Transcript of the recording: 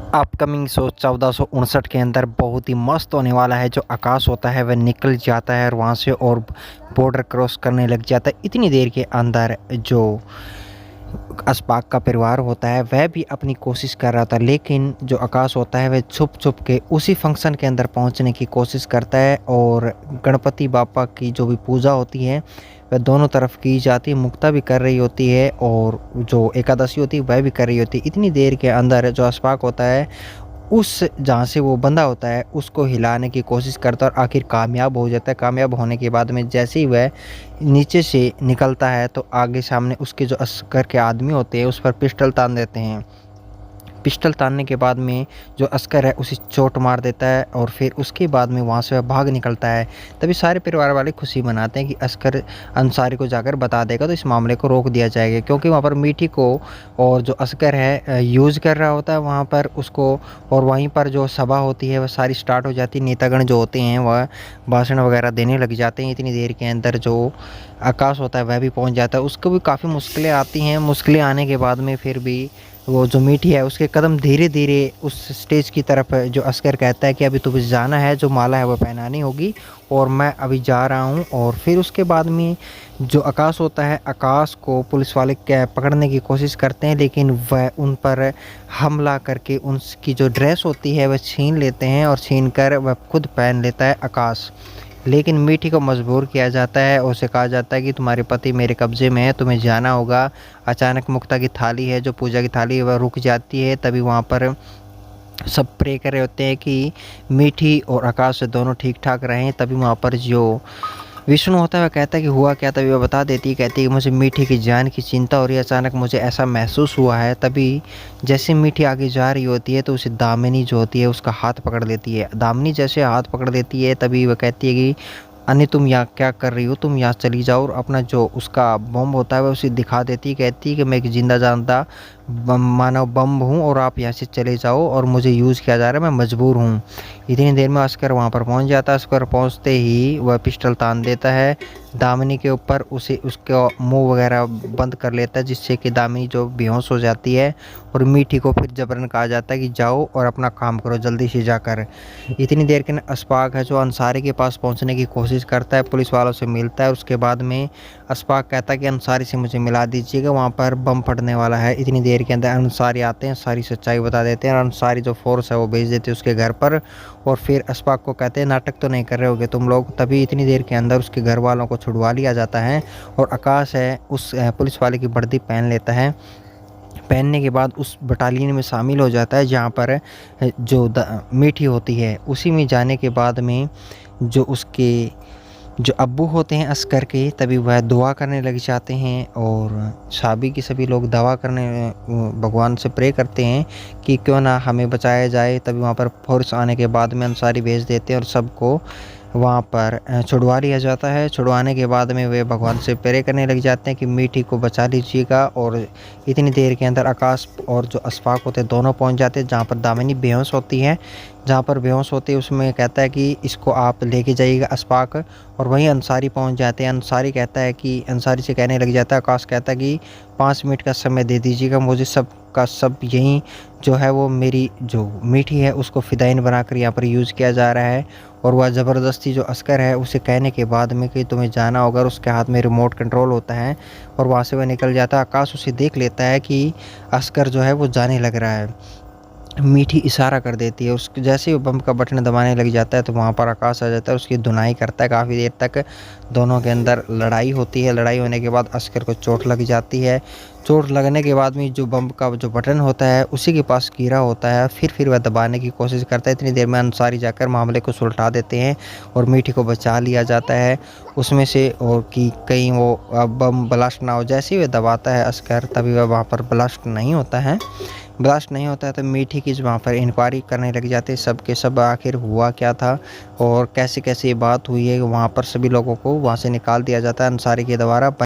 Upcoming show 1459 के अंदर बहुत ही मस्त होने वाला है। जो आकाश होता है वह निकल जाता है और वहाँ से और बॉर्डर क्रॉस करने लग जाता है। इतनी देर के अंदर जो अस्पाक का परिवार होता है वह भी अपनी कोशिश कर रहा था, लेकिन जो आकाश होता है वह छुप छुप के उसी फंक्शन के अंदर पहुंचने की कोशिश करता है। और गणपति बापा की जो भी पूजा होती है वह दोनों तरफ की जाती है। मुक्ता भी कर रही होती है और जो एकादशी होती है वह भी कर रही होती है। इतनी देर के अंदर जो अस्पाक होता है उस जहाँ से वो बंधा होता है उसको हिलाने की कोशिश करता है और आखिर कामयाब हो जाता है। कामयाब होने के बाद में जैसे ही वह नीचे से निकलता है तो आगे सामने उसके जो अस्कर के आदमी होते हैं उस पर पिस्टल तान देते हैं। पिस्टल तानने के बाद में जो अस्कर है उसे चोट मार देता है और फिर उसके बाद में वहाँ से वह भाग निकलता है। तभी सारे परिवार वाले खुशी मनाते हैं कि अस्कर अंसारी को जाकर बता देगा तो इस मामले को रोक दिया जाएगा, क्योंकि वहाँ पर मीठी को और जो अस्कर है यूज़ कर रहा होता है वहाँ पर उसको। और वहीं पर जो सभा होती है वह सारी स्टार्ट हो जाती है। नेतागण जो होते हैं वह भाषण वगैरह देने लग जाते हैं। इतनी देर के अंदर जो आकाश होता है वह भी पहुँच जाता है। उसको भी काफ़ी मुश्किलें आती हैं। मुश्किलें आने के बाद में फिर भी वो जो मीठी है उसके कदम धीरे धीरे उस स्टेज की तरफ जो अस्कर कहता है कि अभी तुम्हें जाना है, जो माला है वो पहनानी होगी और मैं अभी जा रहा हूँ। और फिर उसके बाद में जो आकाश होता है, आकाश को पुलिस वाले पकड़ने की कोशिश करते हैं, लेकिन वह उन पर हमला करके उनकी जो ड्रेस होती है वह छीन लेते हैं और छीन कर वह खुद पहन लेता है आकाश। लेकिन मीठी को मजबूर किया जाता है और उसे कहा जाता है कि तुम्हारे पति मेरे कब्ज़े में है, तुम्हें जाना होगा। अचानक मुक्ता की थाली है, जो पूजा की थाली है, वह रुक जाती है। तभी वहाँ पर सब प्रे कर रहे होते हैं कि मीठी और आकाश दोनों ठीक ठाक रहें। तभी वहाँ पर जो विष्णु होता है वह कहता है कि हुआ क्या। तभी वह बता देती है, कहती है कि मुझे मीठी की जान की चिंता हो रही है, अचानक मुझे ऐसा महसूस हुआ है। तभी जैसे मीठी आगे जा रही होती है तो उसे दामिनी जो होती है उसका हाथ पकड़ लेती है। दामिनी जैसे हाथ पकड़ लेती है तभी वह कहती है कि अन्य तुम यहाँ क्या कर रही हो, तुम यहाँ चली जाओ। और अपना जो उसका बम होता है वह उसे दिखा देती है, कहती है कि मैं एक जिंदा जानता मानव बम हूँ और आप यहाँ से चले जाओ और मुझे यूज़ किया जा रहा है, मैं मजबूर हूँ। इतनी देर में अस्कर वहाँ पर पहुँच जाता है। अस्कर पहुँचते ही वह पिस्टल तान देता है दामिनी के ऊपर, उसे उसका मुंह वगैरह बंद कर लेता है, जिससे कि दामिनी जो बेहोश हो जाती है। और मीठी को फिर जबरन कहा जाता है कि जाओ और अपना काम करो जल्दी से जाकर। इतनी देर के अस्पाक है जो अंसारी के पास पहुंचने की कोशिश करता है, पुलिस वालों से मिलता है। उसके बाद में अस्पाक कहता है कि अंसारी से मुझे मिला दीजिएगा, वहाँ पर बम फटने वाला है। इतनी देर के अंदर अंसारी आते हैं, सारी सच्चाई बता देते हैं और अंसारी जो फोर्स है वो भेज देते हैं उसके घर पर। और फिर अस्पाक को कहते हैं नाटक तो नहीं कर रहे होगे तुम लोग। तभी इतनी देर के अंदर उसके घर वालों को छुड़वा लिया जाता है और आकाश है उस पुलिस वाले की वर्दी पहन लेता है। पहनने के बाद उस बटालियन में शामिल हो जाता है जहाँ पर जो मीठी होती है। उसी में जाने के बाद में जो उसके जो अब्बू होते हैं अस्कर के, तभी वह दुआ करने लग जाते हैं और सभी के सभी लोग दुआ करने भगवान से प्रे करते हैं कि क्यों ना हमें बचाया जाए। तभी वहाँ पर फोर्स आने के बाद में अंसारी भेज देते हैं और सबको वहाँ पर छुड़वा लिया जाता है। छुड़वाने के बाद में वे भगवान से प्रे करने लग जाते हैं कि मीठी को बचा लीजिएगा। और इतनी देर के अंदर आकाश और जो अस्पाक होते हैं दोनों पहुँच जाते हैं जहाँ पर दामिनी बेहोश होती है। जहाँ पर बेहोश होती है उसमें कहता है कि इसको आप लेके जाइएगा अस्पाक। और वहीं अंसारी पहुँच जाते हैं। अंसारी कहता है कि अंसारी से कहने लग जाता है, आकाश कहता है कि 5 मिनट का समय दे दीजिएगा, मुझे सब का सब यहीं जो है वो मेरी जो मीठी है उसको फ़िदाइन बनाकर यहाँ पर यूज़ किया जा रहा है। और वह ज़बरदस्ती जो अस्कर है उसे कहने के बाद में कि तुम्हें जाना होगा, और उसके हाथ में रिमोट कंट्रोल होता है और वहाँ से वह निकल जाता है। आकाश उसे देख लेता है कि अस्कर जो है वो जाने लग रहा है। मीठी इशारा कर देती है, उस जैसे ही बम का बटन दबाने लग जाता है तो वहाँ पर आकाश आ जाता है, उसकी धुनाई करता है। काफ़ी देर तक दोनों के अंदर लड़ाई होती है। लड़ाई होने के बाद अस्कर को चोट लग जाती है। चोट लगने के बाद में जो बम का जो बटन होता है उसी के पास कीड़ा होता है, फिर वह दबाने की कोशिश करता है। इतनी देर में अंसारी जाकर मामले को सुलझा देते हैं और मीठी को बचा लिया जाता है उसमें से, और कि कहीं वो बम ब्लास्ट ना हो। जैसे ही वह दबाता है अस्कर तभी वह वहाँ पर ब्लास्ट नहीं होता है। ब्लास्ट नहीं होता है तो मीठी की वहाँ पर इंक्वायरी करने लग जाते हैं सब के सब, आखिर हुआ क्या था और कैसे कैसे ये बात हुई है। वहाँ पर सभी लोगों को वहाँ से निकाल दिया जाता है अंसारी के द्वारा।